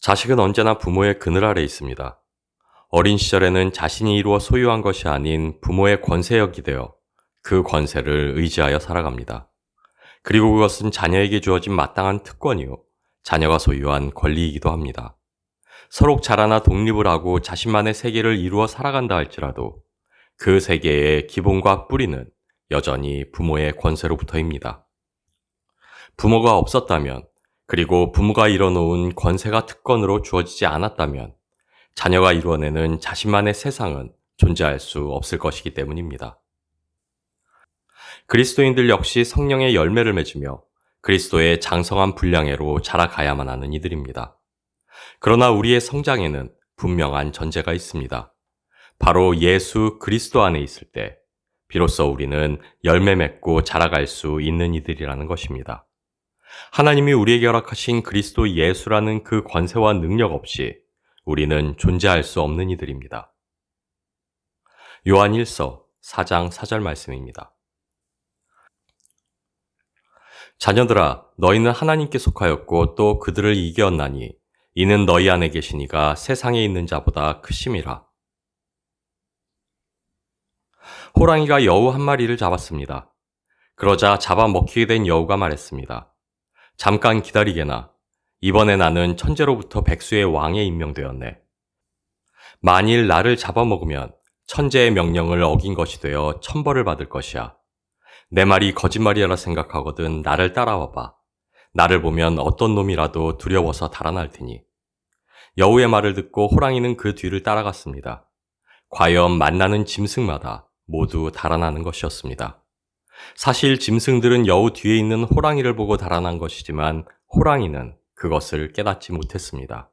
자식은 언제나 부모의 그늘 아래 있습니다. 어린 시절에는 자신이 이루어 소유한 것이 아닌 부모의 권세역이 되어 그 권세를 의지하여 살아갑니다. 그리고 그것은 자녀에게 주어진 마땅한 특권이요. 자녀가 소유한 권리이기도 합니다. 서로 자라나 독립을 하고 자신만의 세계를 이루어 살아간다 할지라도 그 세계의 기본과 뿌리는 여전히 부모의 권세로부터입니다. 부모가 없었다면, 그리고 부모가 이뤄놓은 권세가 특권으로 주어지지 않았다면 자녀가 이루어내는 자신만의 세상은 존재할 수 없을 것이기 때문입니다. 그리스도인들 역시 성령의 열매를 맺으며 그리스도의 장성한 분량회로 자라가야만 하는 이들입니다. 그러나 우리의 성장에는 분명한 전제가 있습니다. 바로 예수 그리스도 안에 있을 때 비로소 우리는 열매 맺고 자라갈 수 있는 이들이라는 것입니다. 하나님이 우리에게 허락하신 그리스도 예수라는 그 권세와 능력 없이 우리는 존재할 수 없는 이들입니다. 요한 1서 4장 4절 말씀입니다. 자녀들아, 너희는 하나님께 속하였고 또 그들을 이겼나니 이는 너희 안에 계신 이가 세상에 있는 자보다 크심이라. 호랑이가 여우 한 마리를 잡았습니다. 그러자 잡아먹히게 된 여우가 말했습니다. 잠깐 기다리게나. 이번에 나는 천재로부터 백수의 왕에 임명되었네. 만일 나를 잡아먹으면 천재의 명령을 어긴 것이 되어 천벌을 받을 것이야. 내 말이 거짓말이라 생각하거든 나를 따라와봐. 나를 보면 어떤 놈이라도 두려워서 달아날 테니. 여우의 말을 듣고 호랑이는 그 뒤를 따라갔습니다. 과연 만나는 짐승마다 모두 달아나는 것이었습니다. 사실 짐승들은 여우 뒤에 있는 호랑이를 보고 달아난 것이지만 호랑이는 그것을 깨닫지 못했습니다.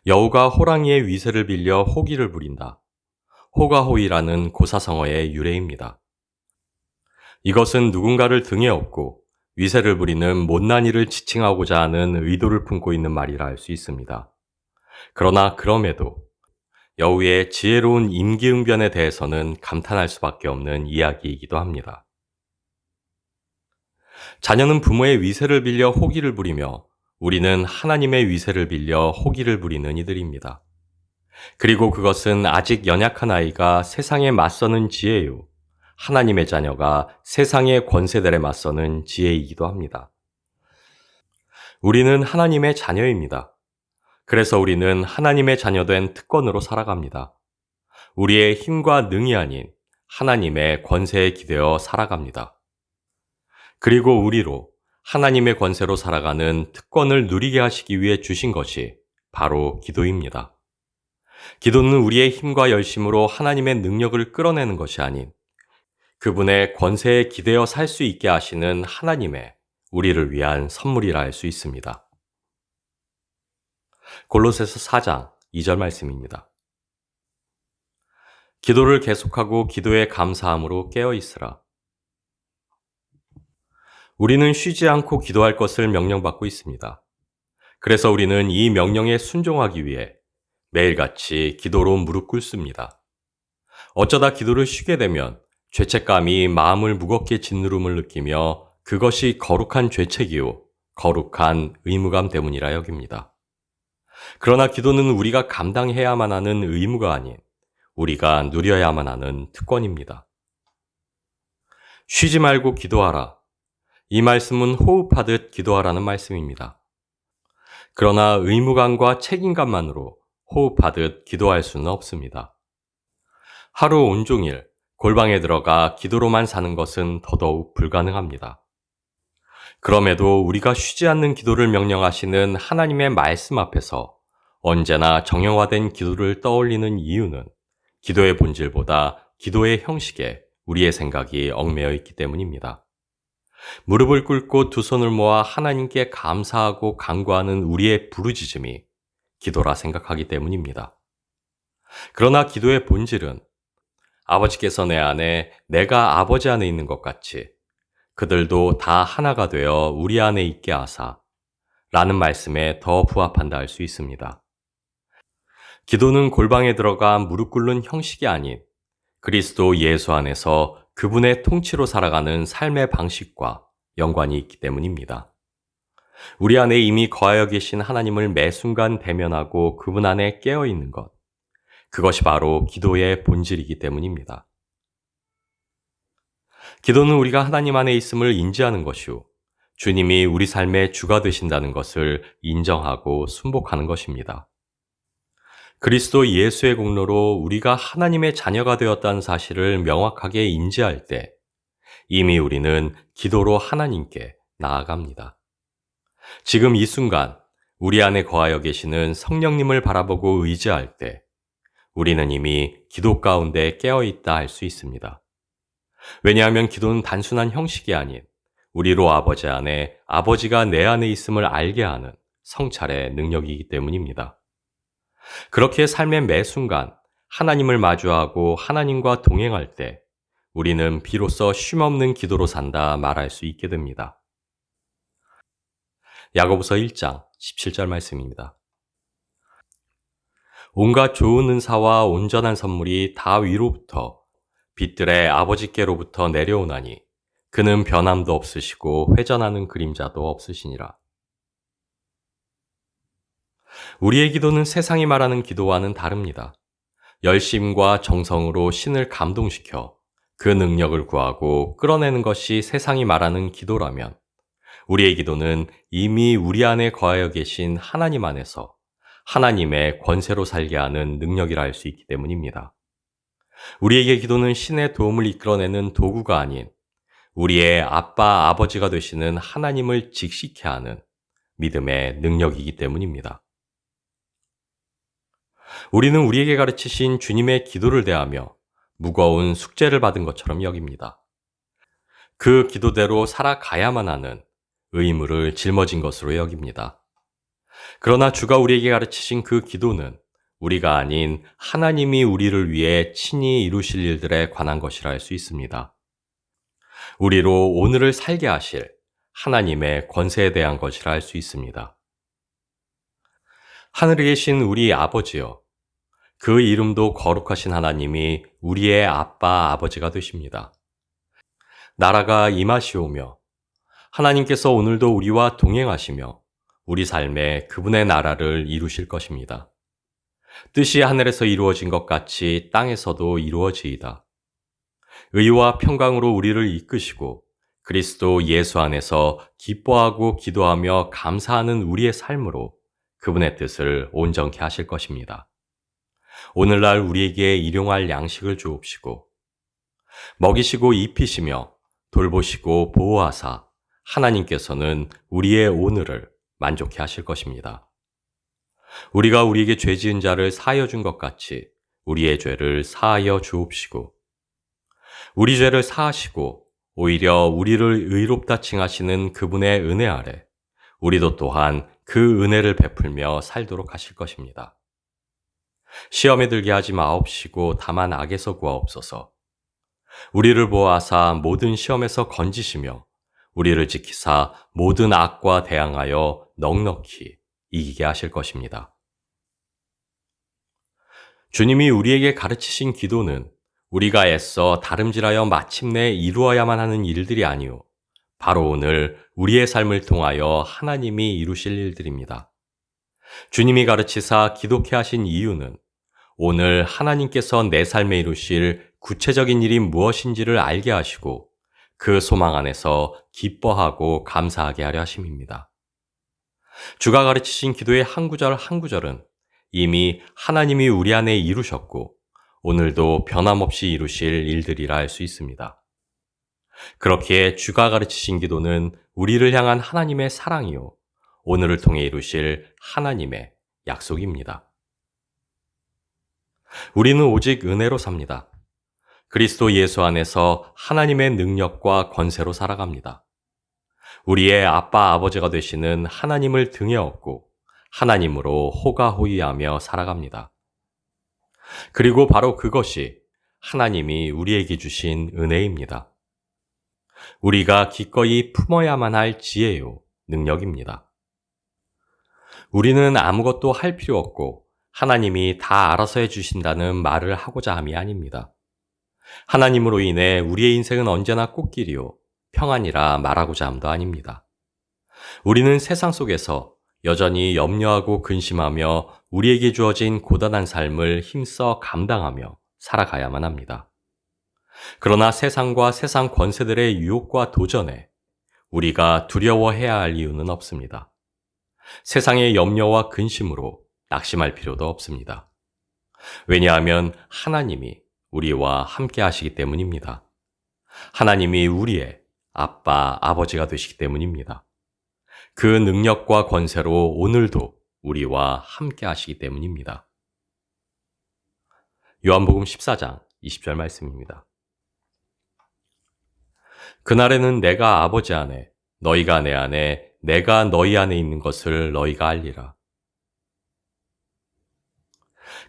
여우가 호랑이의 위세를 빌려 호기를 부린다. 호가호이라는 고사성어의 유래입니다. 이것은 누군가를 등에 업고 위세를 부리는 못난 이를 지칭하고자 하는 의도를 품고 있는 말이라 할 수 있습니다. 그러나 그럼에도 여우의 지혜로운 임기응변에 대해서는 감탄할 수밖에 없는 이야기이기도 합니다. 자녀는 부모의 위세를 빌려 호기를 부리며 우리는 하나님의 위세를 빌려 호기를 부리는 이들입니다. 그리고 그것은 아직 연약한 아이가 세상에 맞서는 지혜요. 하나님의 자녀가 세상의 권세들에 맞서는 지혜이기도 합니다. 우리는 하나님의 자녀입니다. 그래서 우리는 하나님의 자녀된 특권으로 살아갑니다. 우리의 힘과 능이 아닌 하나님의 권세에 기대어 살아갑니다. 그리고 우리로 하나님의 권세로 살아가는 특권을 누리게 하시기 위해 주신 것이 바로 기도입니다. 기도는 우리의 힘과 열심으로 하나님의 능력을 끌어내는 것이 아닌 그분의 권세에 기대어 살 수 있게 하시는 하나님의 우리를 위한 선물이라 할 수 있습니다. 골로새서 4장 2절 말씀입니다. 기도를 계속하고 기도에 감사함으로 깨어 있으라. 우리는 쉬지 않고 기도할 것을 명령받고 있습니다. 그래서 우리는 이 명령에 순종하기 위해 매일같이 기도로 무릎 꿇습니다. 어쩌다 기도를 쉬게 되면 죄책감이 마음을 무겁게 짓누름을 느끼며 그것이 거룩한 죄책이요, 거룩한 의무감 때문이라 여깁니다. 그러나 기도는 우리가 감당해야만 하는 의무가 아닌 우리가 누려야만 하는 특권입니다. 쉬지 말고 기도하라. 이 말씀은 호흡하듯 기도하라는 말씀입니다. 그러나 의무감과 책임감만으로 호흡하듯 기도할 수는 없습니다. 하루 온종일 골방에 들어가 기도로만 사는 것은 더더욱 불가능합니다. 그럼에도 우리가 쉬지 않는 기도를 명령하시는 하나님의 말씀 앞에서 언제나 정형화된 기도를 떠올리는 이유는 기도의 본질보다 기도의 형식에 우리의 생각이 얽매여 있기 때문입니다. 무릎을 꿇고 두 손을 모아 하나님께 감사하고 간구하는 우리의 부르짖음이 기도라 생각하기 때문입니다. 그러나 기도의 본질은 아버지께서 내 안에 내가 아버지 안에 있는 것 같이 그들도 다 하나가 되어 우리 안에 있게 하사 라는 말씀에 더 부합한다 할 수 있습니다. 기도는 골방에 들어가 무릎 꿇는 형식이 아닌 그리스도 예수 안에서 그분의 통치로 살아가는 삶의 방식과 연관이 있기 때문입니다. 우리 안에 이미 거하여 계신 하나님을 매 순간 대면하고 그분 안에 깨어 있는 것. 그것이 바로 기도의 본질이기 때문입니다. 기도는 우리가 하나님 안에 있음을 인지하는 것이요. 주님이 우리 삶의 주가 되신다는 것을 인정하고 순복하는 것입니다. 그리스도 예수의 공로로 우리가 하나님의 자녀가 되었다는 사실을 명확하게 인지할 때 이미 우리는 기도로 하나님께 나아갑니다. 지금 이 순간 우리 안에 거하여 계시는 성령님을 바라보고 의지할 때 우리는 이미 기도 가운데 깨어 있다 할 수 있습니다. 왜냐하면 기도는 단순한 형식이 아닌 우리로 아버지 안에 아버지가 내 안에 있음을 알게 하는 성찰의 능력이기 때문입니다. 그렇게 삶의 매 순간 하나님을 마주하고 하나님과 동행할 때 우리는 비로소 쉼없는 기도로 산다 말할 수 있게 됩니다. 야고보서 1장 17절 말씀입니다. 온갖 좋은 은사와 온전한 선물이 다 위로부터 빛들의 아버지께로부터 내려오나니 그는 변함도 없으시고 회전하는 그림자도 없으시니라. 우리의 기도는 세상이 말하는 기도와는 다릅니다. 열심과 정성으로 신을 감동시켜 그 능력을 구하고 끌어내는 것이 세상이 말하는 기도라면 우리의 기도는 이미 우리 안에 거하여 계신 하나님 안에서 하나님의 권세로 살게 하는 능력이라 할 수 있기 때문입니다. 우리에게 기도는 신의 도움을 이끌어내는 도구가 아닌 우리의 아빠, 아버지가 되시는 하나님을 직시케 하는 믿음의 능력이기 때문입니다. 우리는 우리에게 가르치신 주님의 기도를 대하며 무거운 숙제를 받은 것처럼 여깁니다. 그 기도대로 살아가야만 하는 의무를 짊어진 것으로 여깁니다. 그러나 주가 우리에게 가르치신 그 기도는 우리가 아닌 하나님이 우리를 위해 친히 이루실 일들에 관한 것이라 할 수 있습니다. 우리로 오늘을 살게 하실 하나님의 권세에 대한 것이라 할 수 있습니다. 하늘에 계신 우리 아버지여, 그 이름도 거룩하신 하나님이 우리의 아빠, 아버지가 되십니다. 나라가 임하시오며 하나님께서 오늘도 우리와 동행하시며 우리 삶에 그분의 나라를 이루실 것입니다. 뜻이 하늘에서 이루어진 것 같이 땅에서도 이루어지이다. 의와 평강으로 우리를 이끄시고 그리스도 예수 안에서 기뻐하고 기도하며 감사하는 우리의 삶으로 그분의 뜻을 온전케 하실 것입니다. 오늘날 우리에게 일용할 양식을 주옵시고 먹이시고 입히시며 돌보시고 보호하사 하나님께서는 우리의 오늘을 만족케 하실 것입니다. 우리가 우리에게 죄 지은 자를 사하여 준 것 같이 우리의 죄를 사하여 주옵시고 우리 죄를 사하시고 오히려 우리를 의롭다 칭하시는 그분의 은혜 아래 우리도 또한 그 은혜를 베풀며 살도록 하실 것입니다. 시험에 들게 하지 마옵시고 다만 악에서 구하옵소서. 우리를 보호하사 모든 시험에서 건지시며 우리를 지키사 모든 악과 대항하여 넉넉히 이기게 하실 것입니다. 주님이 우리에게 가르치신 기도는 우리가 애써 다름질하여 마침내 이루어야만 하는 일들이 아니오 바로 오늘 우리의 삶을 통하여 하나님이 이루실 일들입니다. 주님이 가르치사 기독케 하신 이유는 오늘 하나님께서 내 삶에 이루실 구체적인 일이 무엇인지를 알게 하시고 그 소망 안에서 기뻐하고 감사하게 하려 하심입니다. 주가 가르치신 기도의 한 구절 한 구절은 이미 하나님이 우리 안에 이루셨고 오늘도 변함없이 이루실 일들이라 할 수 있습니다. 그렇기에 주가 가르치신 기도는 우리를 향한 하나님의 사랑이요 오늘을 통해 이루실 하나님의 약속입니다. 우리는 오직 은혜로 삽니다. 그리스도 예수 안에서 하나님의 능력과 권세로 살아갑니다. 우리의 아빠 아버지가 되시는 하나님을 등에 업고 하나님으로 호가호위하며 살아갑니다. 그리고 바로 그것이 하나님이 우리에게 주신 은혜입니다. 우리가 기꺼이 품어야만 할 지혜요, 능력입니다. 우리는 아무것도 할 필요 없고 하나님이 다 알아서 해주신다는 말을 하고자 함이 아닙니다. 하나님으로 인해 우리의 인생은 언제나 꽃길이요, 평안이라 말하고자 함도 아닙니다. 우리는 세상 속에서 여전히 염려하고 근심하며 우리에게 주어진 고단한 삶을 힘써 감당하며 살아가야만 합니다. 그러나 세상과 세상 권세들의 유혹과 도전에 우리가 두려워해야 할 이유는 없습니다. 세상의 염려와 근심으로 낙심할 필요도 없습니다. 왜냐하면 하나님이 우리와 함께 하시기 때문입니다. 하나님이 우리의 아빠, 아버지가 되시기 때문입니다. 그 능력과 권세로 오늘도 우리와 함께 하시기 때문입니다. 요한복음 14장 20절 말씀입니다. 그날에는 내가 아버지 안에, 너희가 내 안에, 내가 너희 안에 있는 것을 너희가 알리라.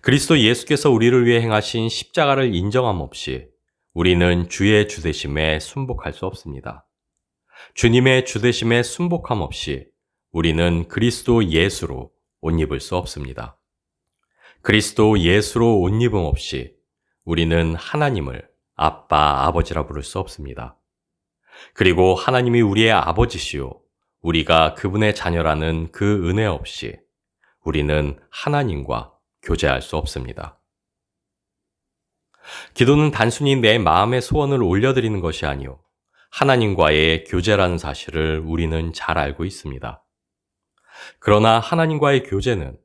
그리스도 예수께서 우리를 위해 행하신 십자가를 인정함 없이 우리는 주의 주되심에 순복할 수 없습니다. 주님의 주되심에 순복함 없이 우리는 그리스도 예수로 옷 입을 수 없습니다. 그리스도 예수로 옷 입음 없이 우리는 하나님을 아빠, 아버지라 부를 수 없습니다. 그리고 하나님이 우리의 아버지시요 우리가 그분의 자녀라는 그 은혜 없이 우리는 하나님과 교제할 수 없습니다. 기도는 단순히 내 마음의 소원을 올려드리는 것이 아니요 하나님과의 교제라는 사실을 우리는 잘 알고 있습니다. 그러나 하나님과의 교제는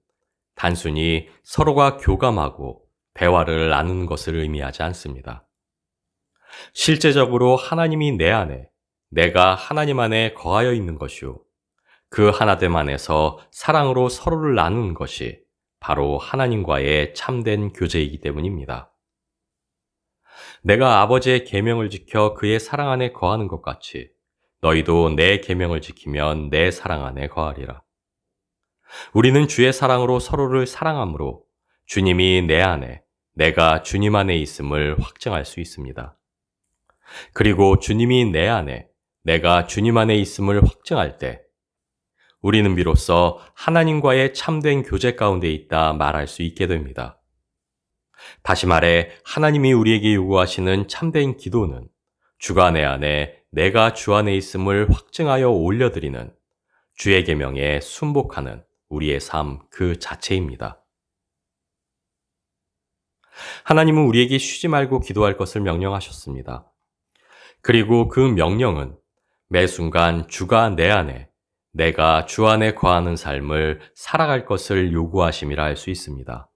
단순히 서로가 교감하고 대화를 나누는 것을 의미하지 않습니다. 실제적으로 하나님이 내 안에, 내가 하나님 안에 거하여 있는 것이요 그 하나됨 안에서 사랑으로 서로를 나누는 것이 바로 하나님과의 참된 교제이기 때문입니다. 내가 아버지의 계명을 지켜 그의 사랑 안에 거하는 것 같이 너희도 내 계명을 지키면 내 사랑 안에 거하리라. 우리는 주의 사랑으로 서로를 사랑함으로 주님이 내 안에, 내가 주님 안에 있음을 확증할 수 있습니다. 그리고 주님이 내 안에, 내가 주님 안에 있음을 확증할 때 우리는 비로소 하나님과의 참된 교제 가운데 있다 말할 수 있게 됩니다. 다시 말해 하나님이 우리에게 요구하시는 참된 기도는 주가 내 안에, 내가 주 안에 있음을 확증하여 올려드리는 주의 계명에 순복하는 우리의 삶 그 자체입니다. 하나님은 우리에게 쉬지 말고 기도할 것을 명령하셨습니다. 그리고 그 명령은 매 순간 주가 내 안에, 내가 주 안에 거하는 삶을 살아갈 것을 요구하심이라 할 수 있습니다.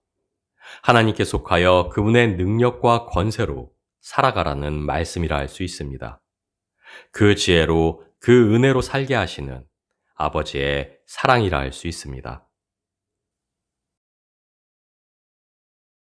하나님께 속하여 그분의 능력과 권세로 살아가라는 말씀이라 할 수 있습니다. 그 지혜로, 그 은혜로 살게 하시는 아버지의 사랑이라 할 수 있습니다.